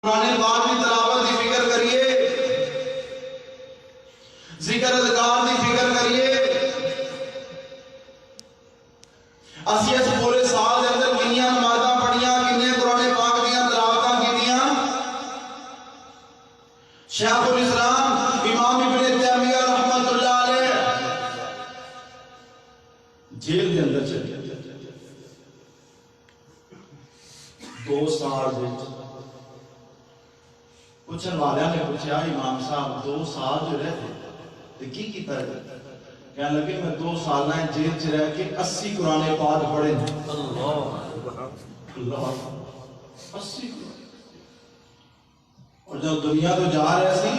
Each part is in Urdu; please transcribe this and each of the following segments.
قرآن پاک کی تلاوت کی فکر کریے، ذکر اذکار کی فکر کریے۔ اسی اس پورے سال کے اندر کنیاں نمازاں پڑھیاں، کنے قرآن پاک دیاں تلاوتاں کیتیاں۔ شیخ الاسلام امام ابن تیمیہ رحمۃ اللہ علیہ جیل کے اندر چلے 2 سال پوچھن والوں نے پوچھا امام صاحب 2 سال جو رہتے تو کی کیتا ہے؟ کہنے لگے میں 2 سال جیل چ رہ کے 80 قرآن پاک پڑھے۔ اللہ 80 اور جب دنیا تو جا رہے سی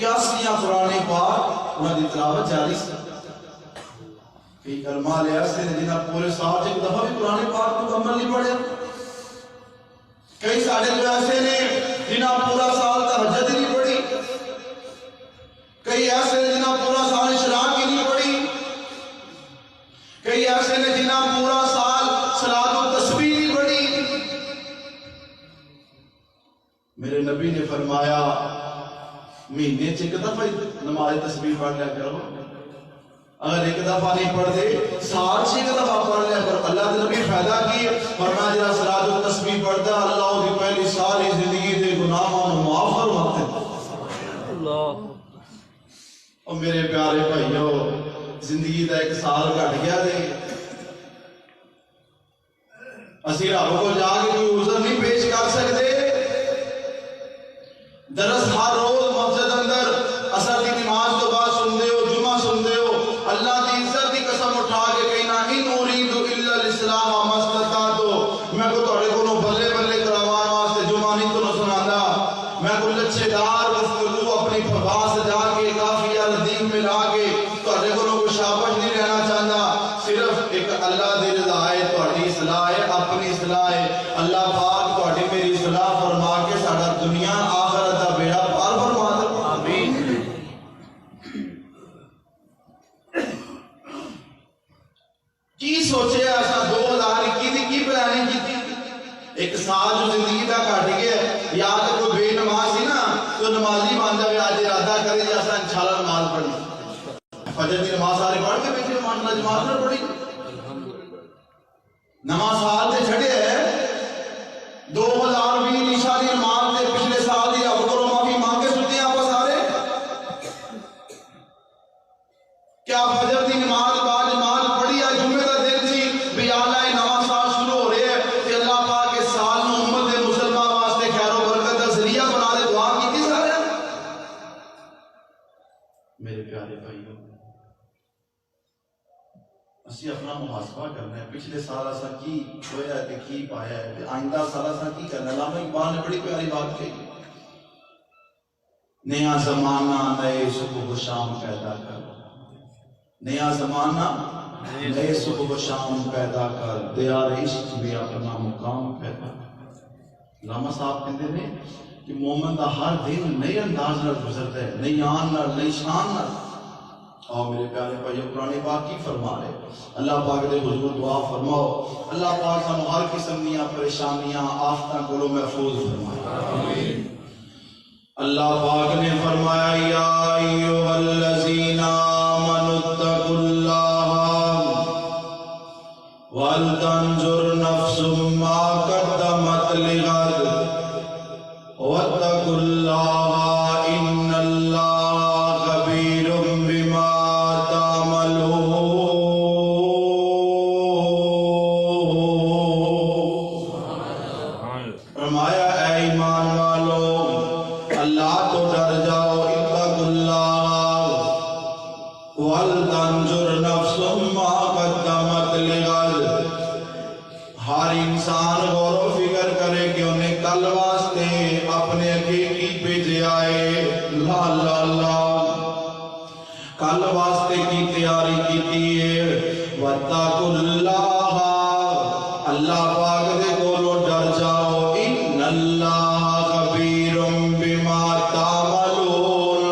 81 قرآن پاک انہوں نے تلاوت جاری سی۔ کئی علماء لے ایسے جنہاں پورے سال ایک دفعہ بھی قرآن پاک مکمل نہیں پڑھے۔ کئی ساڑھے جو ایسے نے جنہاں پورا سال تہجد نہیں پڑھی، کئی ایسے نے جنہاں پورا سال اشراق کی نہیں پڑھی، کئی ایسے نے جنہاں پورا سال صلاۃ و تسبیح نہیں پڑھی۔ میرے نبی نے فرمایا مہینے چ 1 دفعہ نماز تسبیح پڑھ لیا کرو، اگر 1 دفعہ نہیں پڑھتے سال 1 دفعہ پڑھ لیا کرو۔ اللہ کے نبی فائدہ کی فرمایا جڑا صلاۃ و تسبیح پڑھتا اللہ دی پہلی ساری زندگی دے گناہاں نوں معاف فرماتے۔ اللہ اور میرے پیارے بھائیو زندگی دا 1 سال گھٹ گیا دے اسی رب کو جا کے کوئی عذر نہیں پیش کر سکتے۔ درس ہر روز مسجد اندر عصر کی نماز تو بعد سن دے ہو، جمعہ سن دے ہو، اللہ کی عزت کی قسم اٹھا کے کہنا ان اريد الا الاصلاح ما استطعت، میں کو تہاڈے کولوں بلے بلے کراوان واسطے جمعہ نہیں تو سنانا، میں کو لچھے دار گفتگو اپنی فضا سجا کے قافیہ ردیف میں لا کے تہاڈے کولوں کوئی شابش نہیں رہنا چاہتا، صرف ایک اللہ دی رضا ہے، تہاڈی اصلاح ہے، اپنی اصلاح ہے۔ اللہ پاک تہاڈی میری اصلاح فرما کے ساڈا دنیا آخرت دا بیڑا پار فرما دے۔ آمین۔ کی سوچے ایسا 2021 دی کی پلاننگ کی 1 سال جو زندگی دا کٹ گیا یا تو کوئی بے نماز سی نا تو نمازی بن جائے آج ارادہ کرے جیسا انشاءاللہ نماز پڑھی، فجر کی نماز سارے پڑھ کے بیٹھے ماشاءاللہ جماعت میں پڑھی، نماز سال تے چھڑے ہے 2020 عشاء دی نماز تے پچھلے سال دی رب کو معافی مانگ کے ستے آپ سارے۔ کیا فجر دی نماز بعد نماز پڑھی ہے جمعے دا دن سی بھی اللہ نواں سال شروع ہو رہے ہے کہ اللہ پاک اس سال نو امت مسلمہ واسطے خیر و برکت دا ذریعہ بنا دے، دعا کیتی سارے۔ میرے پیارے بھائیو اسی اپنا محاسبہ کرنا ہے، پچھلے سال ایسا کی ہویا ہے کی پایا ہے، آئندہ سال ایسا کی کرنا ہے۔ علامہ اقبال نے بڑی پیاری بات کہی، نیا زمانہ نئے صبح و شام پیدا کر، نیا زمانہ نئے صبح و شام پیدا کر، دیار عشق میں اپنا مقام پیدا کر۔ علامہ صاحب کہتے ہیں کہ مومن دا ہر دن نئے انداز نال گزرتا ہے، نئی آن نال، نئی شان نال۔ اور میرے پیارے بھائیو قرآن پاک کی فرما رہے اللہ پاک دے حضور دعا فرماؤ اللہ پاک سانو ہر قسم دیاں پریشانیاں آفتاں کولوں محفوظ فرمائے۔ اللہ پاک نے فرمایا یا ایھا الذین آمنوا اتقوا اللہ ولتنظر نفس ما قدمت لغد واتقوا اللہ ان اللہ خبیر بما فرمایا اے ایمان والو اللہ تو ڈر جاؤ، اتقوا اللہ ولتنظر نفس ما قدمت لغد، ہر انسان غور و فکر کرے کہ انہیں کل واسطے اپنے اگے کی بھیجے آئے، لا لا لا کل واسطے کی تیاری کیتی ہے۔ واتقوا اللہ اللہ پاک دے کولوں ڈر جاؤ، ان اللہ خبیر بما تعملون،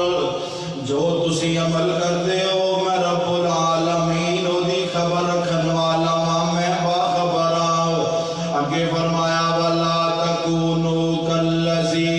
جو تسی عمل کرتے ہو میں رب العالمین او دی خبر رکھن والا ہاں، میں باخبر ہوں۔ آگے فرمایا ولا تکونوا کالذین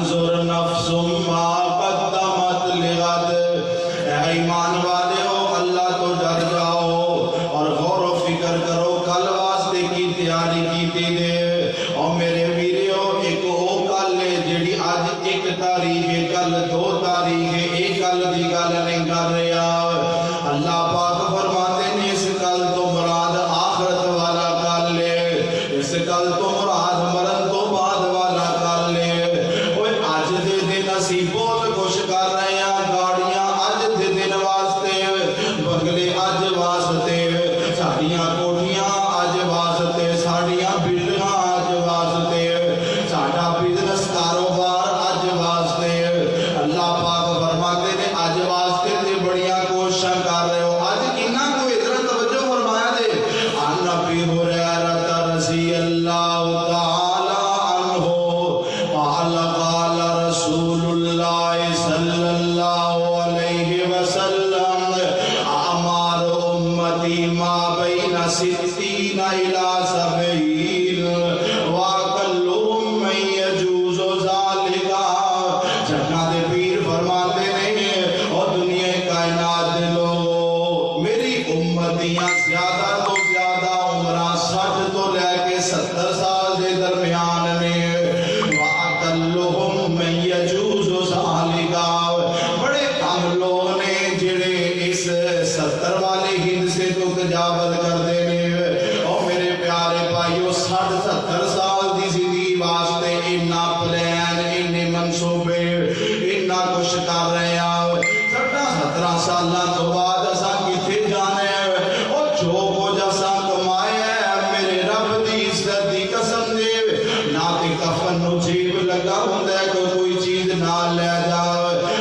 تنظر نفس ما قدمت لغد۔ اے ایمان والے ہو اللہ تو ڈر جاؤ اور غور و فکر کرو کل واسطے کی تیاری کیتی دے۔ اور میرے ویریو ایک او کل ہے جیڑی آج 1 تاریخ ہے، کل 2 تاریخ ہے، ایک کل دی گل نہیں کر رہا۔ اللہ پاک فرماتے ہیں اس کل تو مراد آخرت والا کل ہے، اس کل تو مراد مرن تو بعد والا کل ہے۔ اوے اج دے دن اسی بہت کچھ کر رہے ہیں، گاڑیاں اج دے دن واسطے، بنگلے اج واسطے، ساڈیاں کوٹھیاں اج واسطے، ساڈیاں بلڈنگاں اج واسطے، ساڈا بزنس کاروبار اج واسطے۔ اللہ پاک فرماتے نے اج واسطے تے بڑیاں کوششاں کر رہے ہو۔ اج کنا کو ادھر توجہ فرمایا دے ان ابی ہریرہ رضی اللہ تعالی عنہ قال قال رسول اللہ صلی اللہ علیہ وسلم اعمار امتی ما بین 60 الی 70 واقلهم من یجوز ذالک۔ جنہ دے پیر فرماتے ہیں اور دنیا کائنات دے لوگوں میری امتیاں زیادہ تو زیادہ عمرہ 60 تو لے کے 70 سال دے درمیان میں، وَأَقَلُّهُمْ مَن يَجُوزُ ذَلِكَ۔ بڑے کم لوگ نے جڑے اس 70 والے ہند سے تو تجاوز کر دینے۔ اور میرے پیارے بھائیو 60-70 سال دی زندگی واسطے اتنا پلان، اتنے منصوبے، اتنا کچھ کر رہے ہیں۔ 60-17 سالاں تو بعد اساں کتھے جانے ہیں؟ اور جو کچھ اساں کمایا ہے میرے رب دی عزت دی قسم دے نہ تے کفن نو جیب لگا ہوندا ہے کوئی چیز نہ لے جا،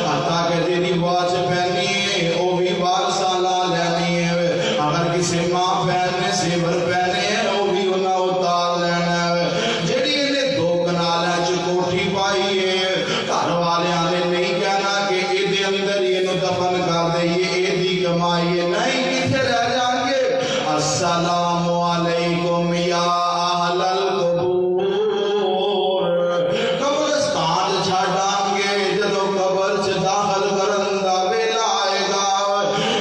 حتیٰ کہ جیڑی واچ پہنی ہے وہ بھی وارثاں لا لینی ہے، اگر کسی ماں بہن نے زیور پہنے ہیں وہ بھی انہاں اتار لینا ہے۔ جیڑی انہیں 2 کنالاں چ کوٹھی پائی ہے گھر والیاں نے نہیں کہنا کہ اے دے اندر اینو دفن کر دئیے، اے دی کمائی ہے، نہیں کتھے رہ جان گے؟ السلام علیکم یا اہل القبور۔ قبرستان چھڈاں گے جدوں قبر چ داخل کرن دا ویلا آئے گا۔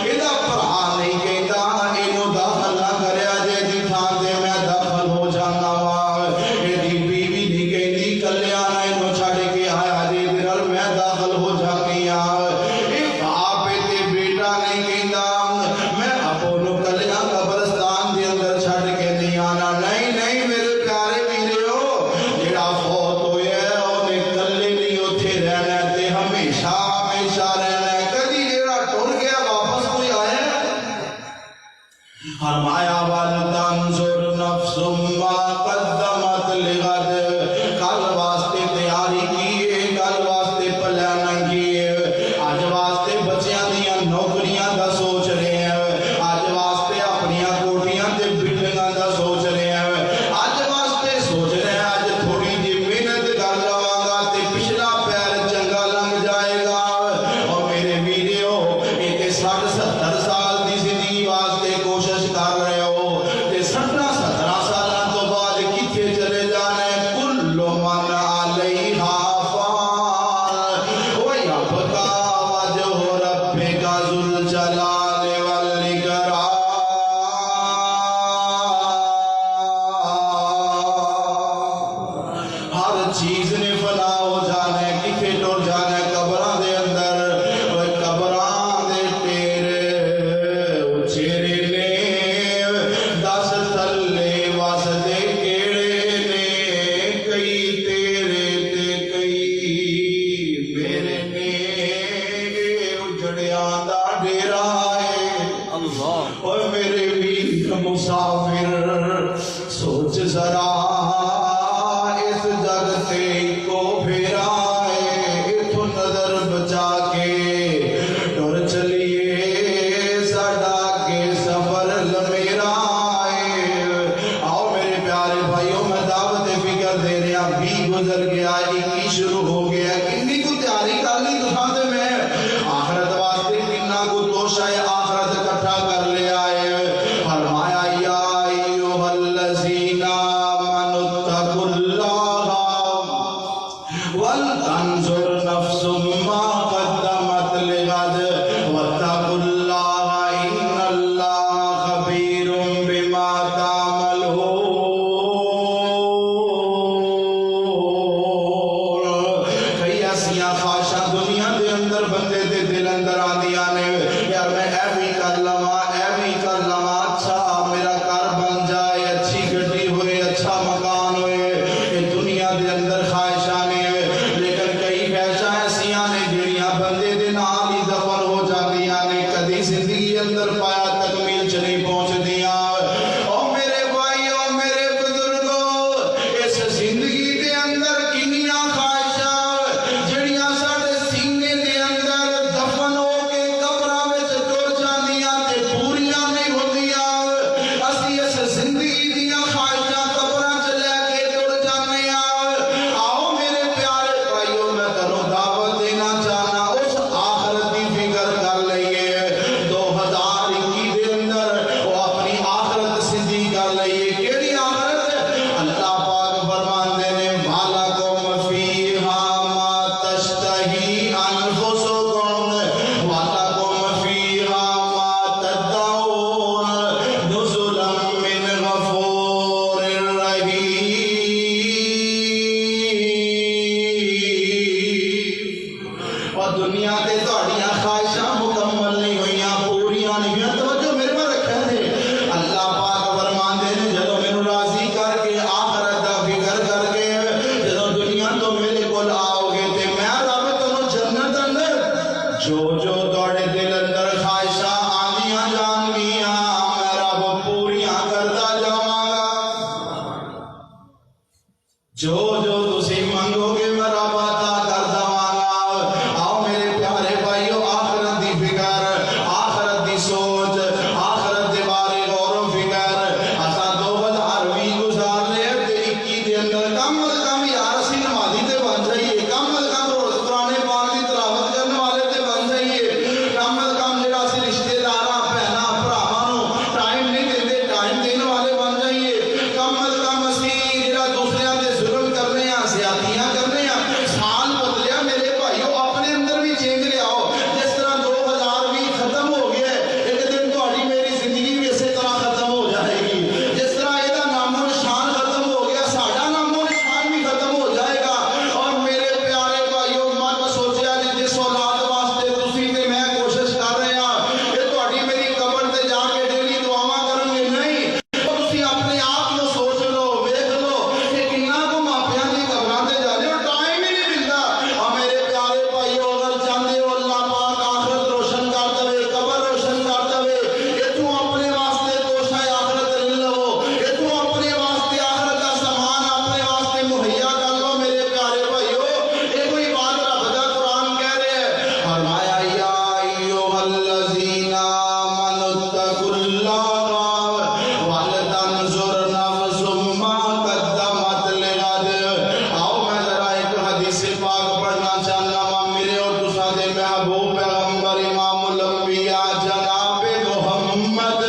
ایدا بھرا نہیں کہندا اینو داخل نہ کریا جے دی تھاں تے میں داخل ہو جانا وا۔ ایدی بیوی نہیں کہندی کلیاں نہ اینو چھڈ کے آیا جے دے نال میں داخل ہو جانی ہاں۔ اے باپ تے بیٹا نہیں کہندا میں ابو نو کلیاں قبرستان دے اندر چھڈ کے نہیں آنا۔ نہیں نہیں میرے پیارے ویرو، جڑا فوت ہویا ہے اونے کلے نہیں اوتھے رہنا تے ہمیشہ ہمیشہ رہنا ہے۔ کدی جڑا ٹر گیا واپس کوئی آیا ہے؟ فرمایا وَلْتَنْظُرْ نَفْسٌ مَا قَدَّمَتْ لِغَدٍ۔ کل واسطے تیاری کیے، کل واسطے پلاننگ کیے، آج واسطے بچیاں دیاں نوکریاں دا سوچ رہے ہیں، آج واسطے اپنیاں کوٹھیاں تے بلڈنگاں دا سوچ رہے ہیں، آج واسطے سوچ رہے ہیں آج تھوڑی جی محنت کر جاواں گا تے پچھلا پیر چنگا لنگ جائے گا۔ اور میرے ویڈیو ایک 60-70 سال دی زندگی واسطے کوشش کر رہے ہو تے 60-17 سالاں تو بعد کتھے چلے جانا ہے؟ کل من علیہا فان ویبقی وجہ ربک ذو الجلال والاکرام۔ ہر چیز نے فنا ہو جانا ہے، کتھے ٹر جانا ہے؟ قبراں دے اندر۔ اوے قبراں دے ٹیرے اچھیرے نے، 10 تھلے واسطے کیڑے نے، کئی تیرے تے کئی میرے نے، اجڑیاں دا ڈیرا ہے۔ اوے میرے ویر مسافر سوچ ذرا اس جگ تے کو پھیرا ہے، اتھوں نظر بچا کے ٹر چلیے ساڈا کے سفر لمیرا ہے۔ آؤ میرے پیارے بھائیوں میں دعوت فکر دے رہا، 20 گزر گیا، 21 شروع ہو گیا، کتنی کو تیاری کر لی تساں تے میں؟ آخرت واسطے کتنا کو توشہ آخرت اکٹھا کر لیا ہے۔ فرمایا یا ایھا الذین آمنوا اتقوا اللہ ولتنظر تنظر نفس ما قدمت لغد واتقوا اللہ ان اللہ خبیر بما تعملون۔ کئی ایسیاں خواہشاں دنیا دے اندر بندے دے دل اندر آندیاں نے، یار میں اے بھی کر لواں اچھا میرا گھر بن جائے، اچھی گڈی ہوئے، اچھا مکان ہوئے، یہ دنیا دے اندر خواہشاں نے۔ لیکن کئی خواہشاں ایسیاں نے جڑیاں بندے دے نال ہی دفن ہو جاندیاں نے، کدی زندگی اندر پایا تکمیل چ نہیں پہنچدیاں۔ او میرے بھائیو میرے بزرگو، اس زندگی دے اندر کنیاں خواہشاں جڑیاں ساڈے سینے دے اندر دفن ہو کے قبراں وچ ٹر جاندیاں تے پوریاں نہیں ہوندیاں۔ اسی اس زندگی دیاں خواہشاں قبراں چ لے کے ٹر جانے ہاں۔ آؤ میرے پیارے بھائیو میں تانوں دعوت دینا چاہنا، اس آخرت دی فکر کر لئیے۔ 2021 دے اندر وہ اپنی آخرت سیدھی کر لئیے۔ کیڑی آخرت؟ اللہ پاک فرماندے نے وَلَكُمْ فِيهَا مَا تَشْتَهِي أَنفُسُكُمْ وَلَكُمْ فِيهَا مَا تَدَّعُونَ نُزُلًا مِّنْ غَفُورٍ رَحِيمٍ۔ اور دنیا تے تہاڈیاں خواہشاں مکمل نہیں ہوئیاں، پوریاں نہیں ہوئیاں۔ توجہ میرے پر رکھا جی، اللہ پاک فرماندے نے جدوں مینوں راضی کر کے آخرت دا فکر کر کے جدوں دنیا تو میرے کول آؤ گے تے میں رب تانوں جنت اندر جو تہاڈے دل اندر خواہشاں آندیاں جان گیاں میں رب پوریاں کردا جاواں گا۔ جو تسی منگو گے میں رب عطا کر دواں گا۔ آؤ میرے پیارے بھائیو آخرت دی فکر، آخرت دی سوچ، آخرت دے بارے غور و فکر اساں 2020 گزار لے تے 21 دے اندر کم از کم یار اسی نمازی تے بن جائیے، کم از کم روز قرآن پاک دی تلاوت کرنے والے تے بن جائیے، کم از کم جڑا اسی رشتے داراں بہناں بھراواں نوں ٹائم نہیں دیندے ٹائم دینے والے بن جائیے، کم از کم اسی جڑا دوسریاں تے ظلم کرنے ہاں زیادتیاں کرنے ہاں سال بدلیا میرے بھائیو اپنے اندر بھی چینج لیاؤ۔ جس طرح 2020 ختم ہو گیا ہے، ایک دن تہاڈی میری زندگی بھی اسی طرح ختم ہو جائے گی۔ جس طرح یہ نام و نشان ختم ہو گیا ساڈا نام و نشان بھی ختم ہو جائے گا۔ اور میرے پیارے بھائیو مت سوچیا جی جس اولاد واسطے تسی تے میں کوشش کر رہے ہاں کہ تہاڈی میری قبر تے جا کے ڈیلی دعاواں کرن گے، نہیں۔ تسی اپنے آپ نو سوچ لو، ویکھ لو کہ کنا کو ماپیاں دی قبراں تے جانے ہو ٹائم ہی نہیں ملدا۔ اور میرے پیارے بھائیو اگر چاہندے ہو اللہ پاک آخرت روشن کر دے، قبر روشن کر دے، اتوں اپنے واسطے توشہ آخرت لے لو، اتوں اپنے واسطے آخرت کا سامان اپنے واسطے مہیا کر لو۔ میرے پیارے بھائیو یہ کوئی بات رب دا قرآن کہہ رہے ہیں، فرمایا یا ایھا الذین آمنوا اتقوا اللہ ولتنظر نفس ما قدمت لغد۔ آؤ میں ذرا ایک حدیث پاک پڑھنا چاہنا ہوں میرے اور تساں دے محبوب پیغمبر امام الانبیاء جناب محمد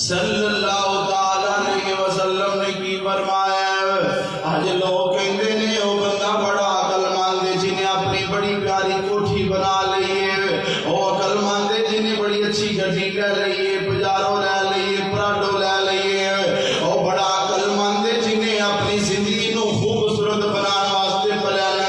صلی اللہ تعالی علیہ وسلم نے کی فرمایا ہے۔ آج لوگ کہندے نے او بندہ بڑا عقل مند ہے جنہیں اپنی بڑی پیاری کوٹھی بنا لی ہے، او عقل مند ہے جنہیں بڑی اچھی گڈی لے لی ہے، پجارو لے لی ہے، پراڈو لے لی ہے، او بڑا عقل مند ہے جنہیں اپنی زندگی نو خوبصورت بنانے واسطے پلان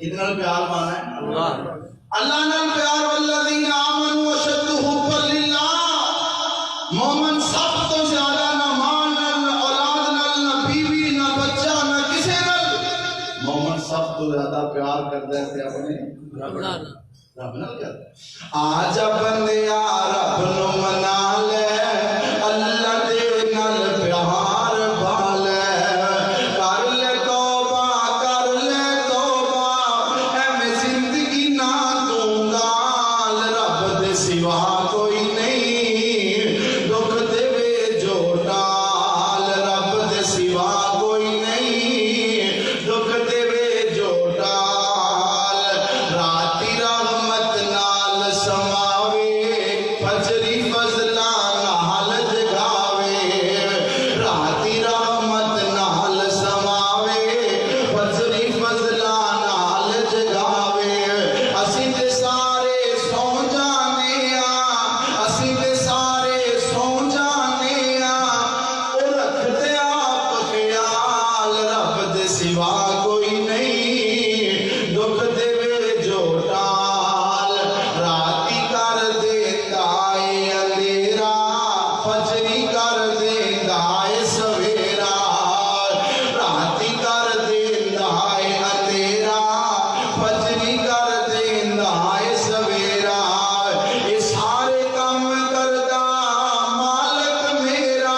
کتنا پیار مانا ہے اللہ اللہ نال پیار والذین آمنوا اشد حبا للہ مومن سب تو زیادہ نہ مال نال نہ اولاد نال نہ بیوی نہ بچہ نہ کسے نال مومن سب تو زیادہ پیار کرتا ہے کہ اپنے رب نال کرتا ہے آج بندیا رب نو منا لے اللہ دے نال پیار پالے کر لے توبہ اے زندگی نہ دوں گال رب دے سوا کوئی نہیں دکھ دے وے جو ٹال رب دے سوا کوئی نہیں دکھ دے وے جو ٹال راتی رحمت نال سماوے فجری فضلان نال جگاوے راتی رحمت نال سماوے فجری فضلان نال جگاوے اسی تے سارے سو جانے اسی تے سارے سو جانے او رکھ دے آپ خیال رب دے سوا کوئی نہیں دکھ دے وے جو ٹال راتی کر دیتا اے اندھیرا فجری کر دیتا اے سویرا راتی کر دیتا اے اندھیرا فجری کر دیتا اے سویرا اے سارے کام کردا مالک میرا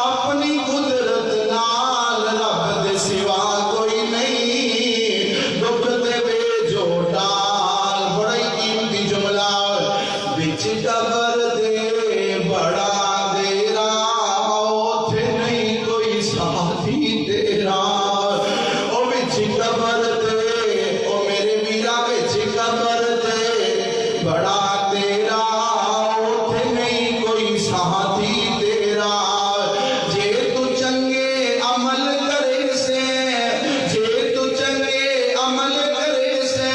اپنی قدرت نال رب دے سوا کوئی نہیں دکھ دے وے جو ٹال بڑا ہی قیمتی جملہ بچ قبر دے بڑا دیرا اوتھے نہیں کوئی ساتھی تیرا او بچ قبر دے او میرے میرا بچ قبر دے بڑا تیرا اوتھے نہیں کوئی ساتھی تیرا جے تو چنگے عمل کرے سے جے تو چنگے عمل کرے سے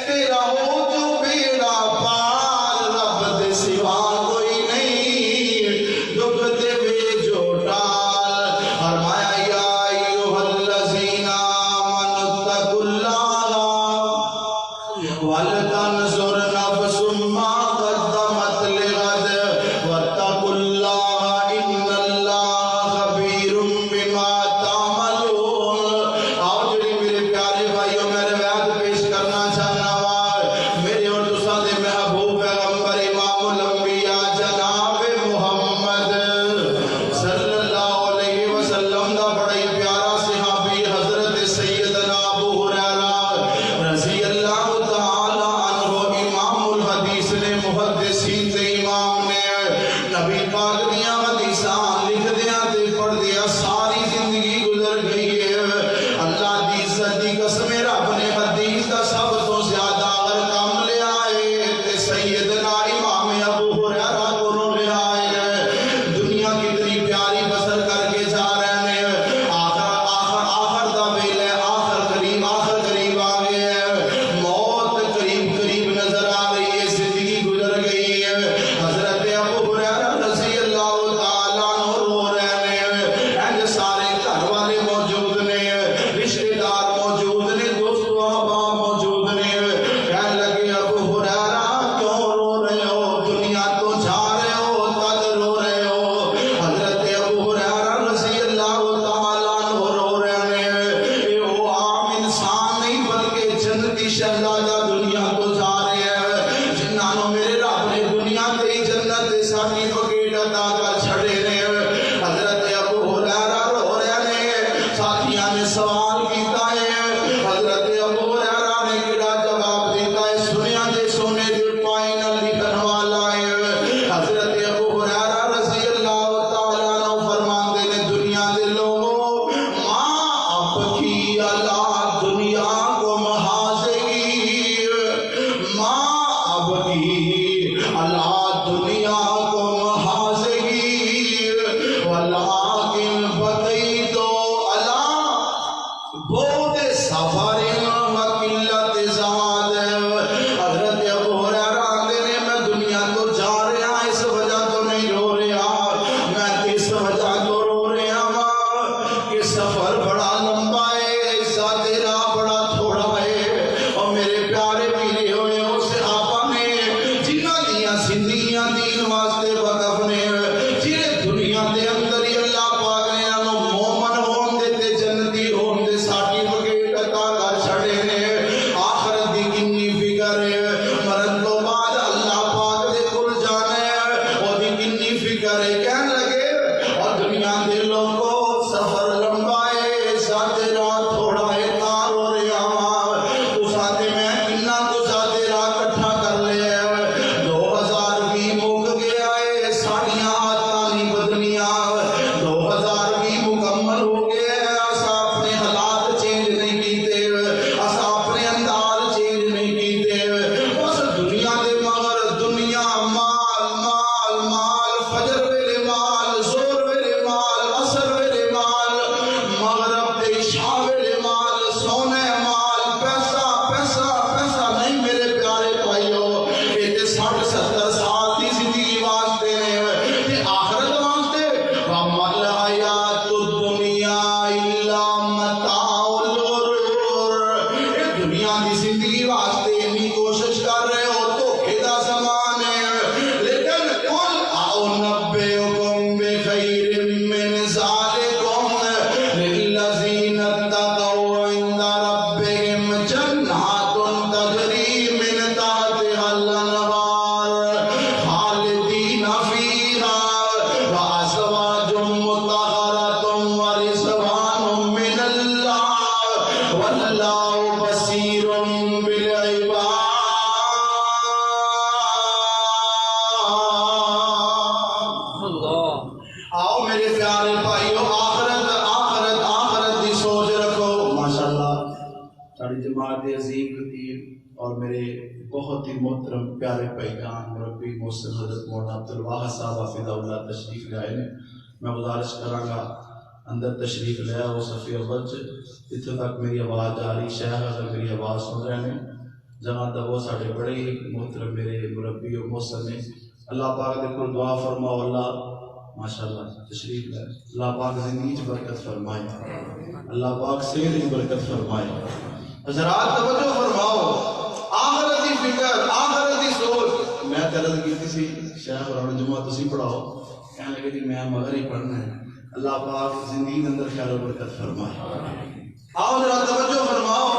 تیرا ہو جو بیڑا پار رب دے سوا کوئی نہیں دکھ دے وے جو ٹال فرمایا یا ایھا الذین آمنوا اتقوا اللہ ولتنظر نفس ما قدمت لغد واتقوا اللہ ان اللہ خبیر بما تعملون آؤ جڑی میرے پیارے بھائیوں میں روایت پیش کرنا چاہنا وا میرے اور تساں دے محبوب پیغمبر امام الانبیاء جناب محمد صلی اللہ علیہ وسلم دا بڑا ہی پیارا صحابی حضرت سیدنا ابو ہریرہ رضی اللہ تعالی عنہ امام الحدیث نے محدثین تے امام نے نبی پاک دیاں حدیثاں لکھ دیاں تے پڑھ دیا ساری زندگی گزر گئی ہے اللہ دی عزت دی قسم رب نے حدیث دا سب تو زیادہ اگر کام لے آئے تے سیدنا امام ابو ہریرہ کو لے آئے دنیا کتنی پیاری بسر کر کے جا رہے ہیں آخر دا ویلے آخر قریب آ گئے ہیں موت قریب نظر آ رہی ہے زندگی گزر گئی ہے حضرت ابو ہریرہ رضی اللہ تعالیٰ عنہ رو رہے ہیں اینج سارے گھر والے موجود نے رشتہ دار موجود نے دوست و احباب موجود نے کہنے لگے ابو ہریرہ کیوں رو رہے ہو دنیا تو جا رہے ہو تد رو رہے ہو حضرت ابو ہریرہ رضی اللہ تعالیٰ عنہ رو رہے ہیں وہ عام انسان نہیں بلکہ جنتی شہزادہ دنیا تو جا رہے ہیں جنہوں میرے رب نے دنیا تے ہی جنت دے ساتھی فقیر عطا کر چھڑے نے حضرت ابو ہریرہ رو رہے ہیں ساتھیاں نے سوال کیتا ہے حضرت ابو ہریرہ نے کیڑا جواب دیتا ہے سنیا دے سونے دے پائیں نال لکھن والا ہے حضرت ابو ہریرہ رضی اللہ تعالیٰ عنہ فرماندے نے دنیا دے لوگوں ماں اب کی اللہ دنیا دنیا کی زندگی واسطے اتنی کوشش کر رہے ہو، دھوکے دا زمان ہے، لیکن قل اعنبئکم بخیر من ذالکم للذین اتقوا عند ربہم جنات تجری من تحتها الانہار خالدین فیہا وازواج مطہرۃ ورضوان من اللہ واللہ بصیر بالعباد۔ آؤ میرے پیارے بھائیو، آخرت دی سوچ رکھو۔ ماشاءاللہ ساری جماعت عظیم خطیب اور میرے بہت ہی محترم پیارے بھائی جان مربی محسن حضرت مولانا عبدالواحد صاحب حفظہ اللہ تشریف لائے نے۔ میں گزارش کراں گا اندر تشریف لیا وہ صفی اول جتنے تک میری آواز جا رہی، شیخ اگر میری آواز سن رہے ہیں جہاں تک وہ سارے بڑے ہی محترم میرے مربی و محسن نے، اللہ پاک دے کول دعا فرماؤ اللہ ماشاءاللہ تشریف لائے، اللہ پاک زندگی چ برکت فرمائے، اللہ پاک صحت کی برکت فرمائے۔ حضرات توجہ فرماؤ، آخرت کی فکر، آخرت کی سوچ۔ میں طرز کی سی شیخ اور جمعہ تسی پڑھاؤ، کہنے لگے کہ میں مگر ہی پڑھنا ہے، اللہ پاک زندگی کے اندر خیر و برکت فرمائے۔ آؤ ذرا توجہ فرماؤ،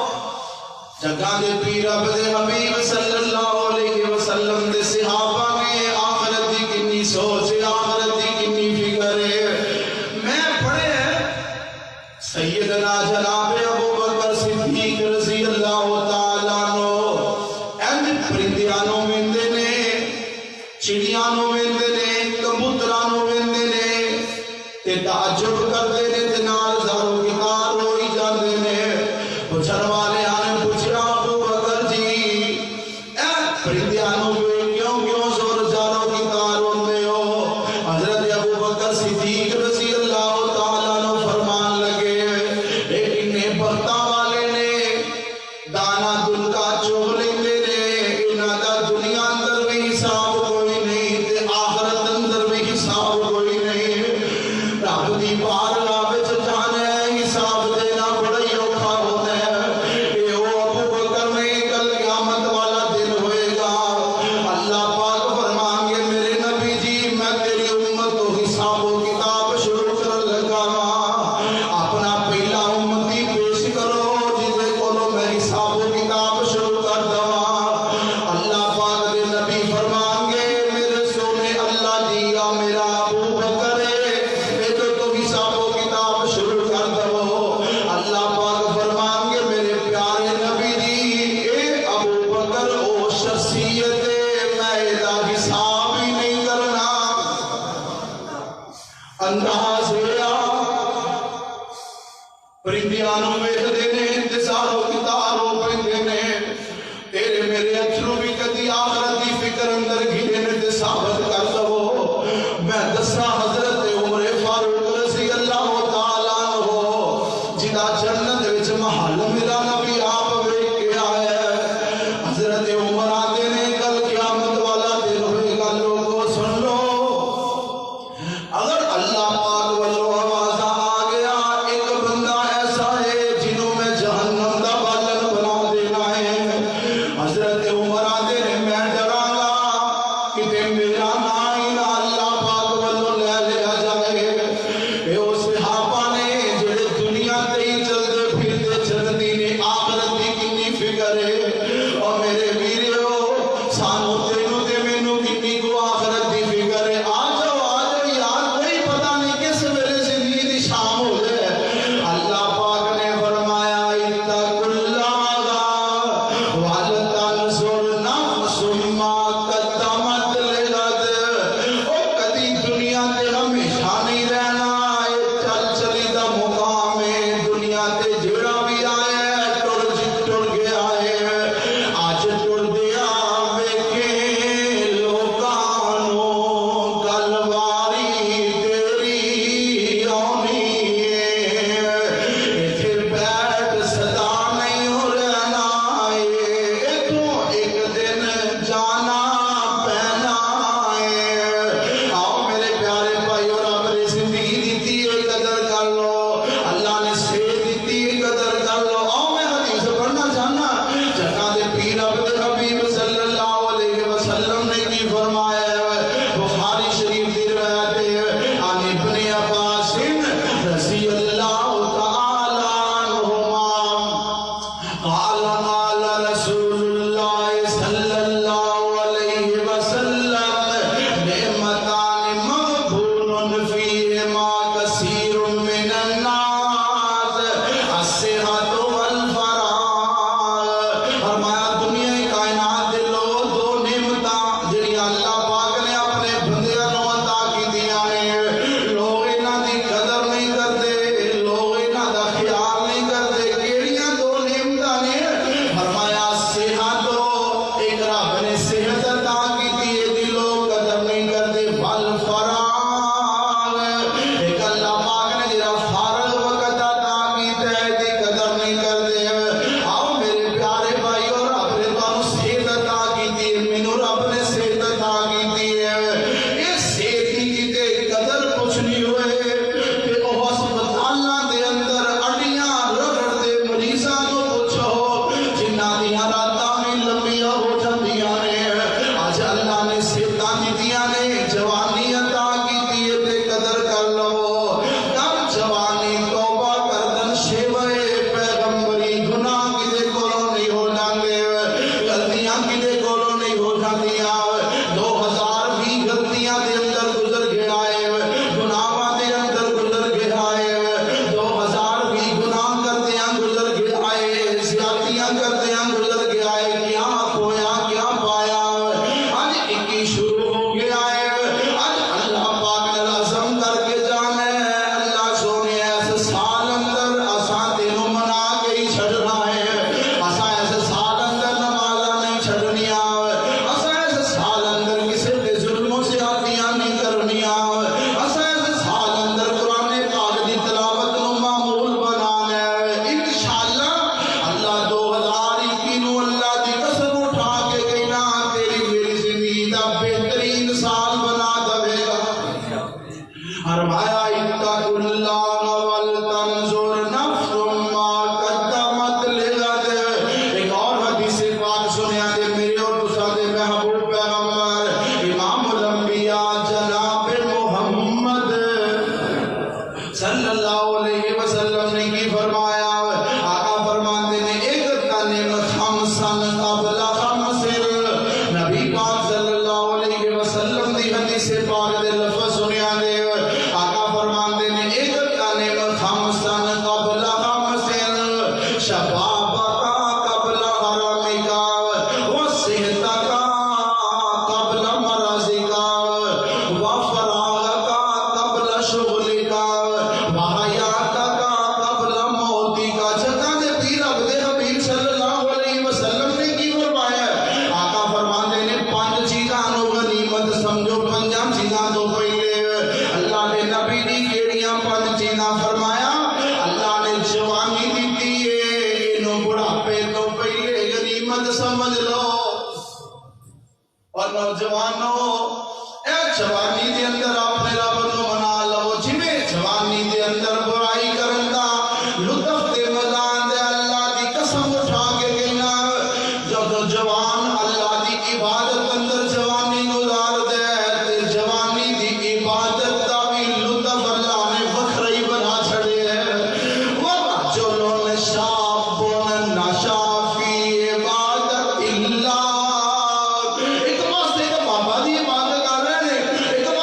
جگہ دے پیر رب دے حبیب صلی اللہ علیہ وسلم دے صحابہ میں آخرت دی کنی سوچ ہے، آخرت دی کنی فکر ہے۔ میں پڑھے سیدنا جناب ابو بکر صدیق رضی اللہ تعالیٰ عنہ اینج پرندیاں نوں ویندے نے، چڑیاں نوں ویندے نے، کبوتراں نوں ویندے نے تے تعجب کردے نے تے نال زارو کتار ہوئی جاندے نے۔ پوچھن والے آنے پوچھیا ابو بکر جی اے پرندیاں نوں کیوں زور زارو کتار ہوندے ہو؟ حضرت ابو بکر صدیق رضی اللہ تعالیٰ عنہ فرمان لگے اے کنے بختاں والے نے دانا دل کا چوگ لیندے نے، انہاں دا دنیا اندر بھی حساب کوئی نہیں تے آخرت اندر بھی حساب کوئی نہیں۔ رب دی بارگاہ وچ جانا ہے، حساب دینا بڑا ہی اوکھا ہوتا ہے۔ اے او ابو بکر میں کل قیامت والا دن ہوئے گا، اللہ پاک فرمائیں گے میرے نبی جی میں تیری امت کو حساب و کتاب شروع کر لگا، اپنا پہلا امتی پیش کرو جسے کولو میں حساب و کتاب شروع کر دوا۔ اللہ پاک دے نبی فرمائیں گے میرے سونے اللہ دیا میرا ابو بکر ہے، اے تو حساب و کتاب شروع کر دو۔ اللہ پاک فرمائیں گے میرے پیارے نبی جی اے ابو بکر او شخصیت ہے میں دا حساب ہی نہیں کرنا۔ انداز ہوا پرندیاں نوں ویکھدے نے انتظار و کتار ہو پیندے نے، تیرے میرے اتھرو بھی کدی آخرت دی فکر اندر گھرے نے تے ثابت کر دو۔ میں دساں حضرت عمر فاروق رضی اللہ تعالیٰ عنہ جدا جنت وچ محل میرا نبی آپ ویکھ کے آیا ہے۔ حضرت عمر آتے نے کل قیامت والا دن ہوئے گا، لوگوں سن لو اگر اللہ پاک والو آواز آ گیا ایک بندہ ایسا ہے جن ایک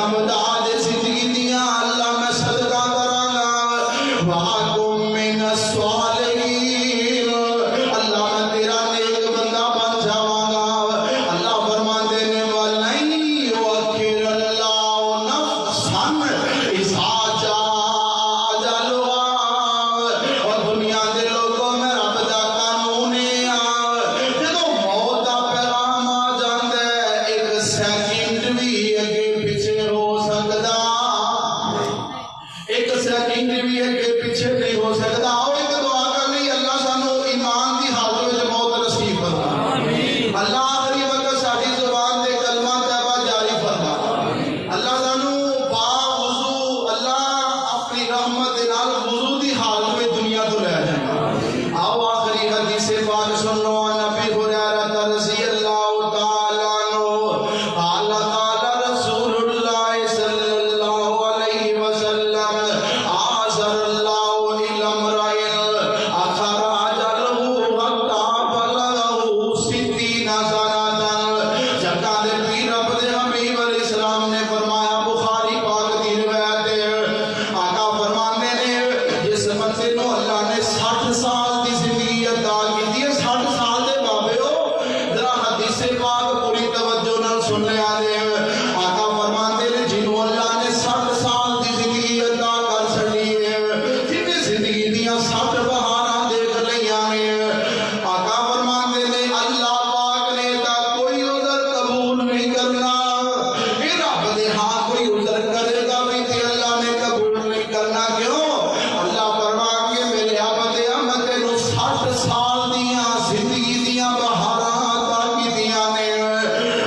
عبدا دے زندگی دیاں اللہ میں صدقہ کرانا وَاکُم مِّنَ الصَّالِحِینَ اللہ میں تیرا نیک بندہ بن جاواں گا اللہ فرماندے نے وَلَن يُؤَخِّرَ اللَّهُ نَفْسًا إِذَا جَاءَ أَجَلُهَا اور دنیا دے لوگوں میں رب دا قانون ہے جدوں موت دا پیغام آ جاندا ہے ایک سیکنڈ بھی اگے پیچھے ہو سکدا ایک سیکنڈ بھی اگے پیچھے نہیں ہو سکتا آؤ ایک دعا کر لی اللہ سانو ایمان دی حالت وچ موت نصیب فرما اللہ آخری وقت ساری زبان دے کلمہ طیبہ جاری فرما اللہ سانو با وضو اللہ اپنی رحمت دے نال وضو دی حالت وچ دنیا تو لے جائے آؤ آخری حدیث پاک سن لو نبی ہریرہ رضی اللہ تعالی عنہ قال قال رسول اللہ صلی اللہ علیہ وسلم آزر اللہ إلى امرئ أخر أجله حتى بلغه 60 سنة جگہ دے پیر رب دے حبیب علیہ السلام نے فرمایا بخاری پاک دی روایت ہے آقا فرماندے نے جس بندے نو اللہ نے 60 سال دی زندگی عطا کیتی ہے 60 سال دے بابے ہو ذرا حدیث پاک پوری توجہ نال سن لیا دے آقا فرماندے نے جنوں اللہ نے 60 سال دی زندگی عطا کر چھڈی ہے جنہیں زندگی دیاں 60 بہاراں دیکھ لیاں نے آقا فرماندے نے اللہ پاک نے تا کوئی عذر قبول نہیں کرنا اے رب دے ہاں کوئی عذر کرے گا بھی تے اللہ نے قبول نہیں کرنا کیوں اللہ فرمان کے میرے عبد میں تینوں 60 سال دیاں زندگی دیاں بہاراں عطا کیتیاں نے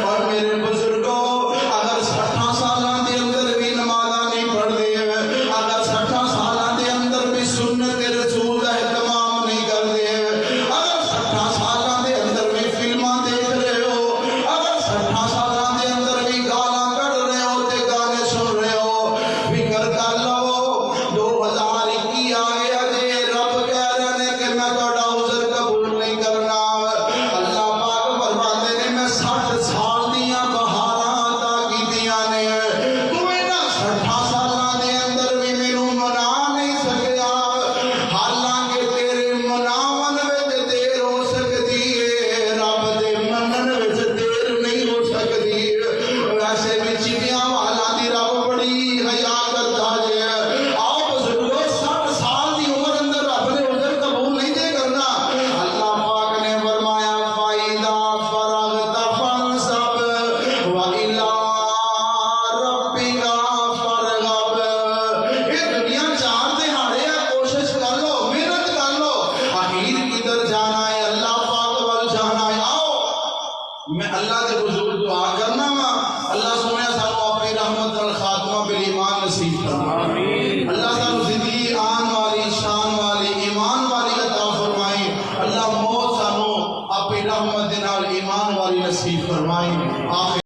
اور میرے بزرگوں اگر 60 سالاں دے اندر بھی نمازاں نہیں پڑھدے اگر 60 سالاں دے اندر بھی سنت رسول دا اہتمام نہیں کردے اگر 60 سالاں دے اندر بھی فلماں دیکھ رہے ہو اگر 60 سالاں دے اندر بھی گالاں کڈ رہے ہو تے گانے سن رہے ہو فکر کر لو 2021 آ گیا جے رب کہہ رہے نے کہ میں تہاڈا عذر قبول نہیں کرنا اللہ پاک فرماندے نے میں 60 سال دیاں بہاراں عطا کیتیاں نے تو انہاں 60 سالاں دے اندر بھی مینوں منا نہیں سکیا حالانکہ تیرے مناون وچ دیر ہو سکتی ہے رب دے منن وچ دیر نہیں ہو سکتی ویسے بھی چڑیاں والا دی رب بڑی حیا کرتا ہے آؤ بزرگو 60 سال دی عمر اندر رب نے عذر قبول نہیں دے کرنا اللہ پاک نے فرمایا فَإِذَا فَرَغْتَ فَانْصَبْ وَإِلَىٰ رَبِّكَ فَارْغَب یہ دنیا 4 دہاڑے ہے کوشش کر لو محنت کر لو آخر کدھر جانا ہے اللہ پاک وال جانا ہے آؤ میں اللہ دے حضور دعا کرنا وا اللہ سونے سانو اپنی رحمت نال خاتمہ بالایمان نصیب فرمائے اللہ سانو زندگی آن والی شان والی ایمان والی عطا فرمائے اللہ موت سانو اپنی رحمت دے نال ایمان والی نصیب فرمائے آخر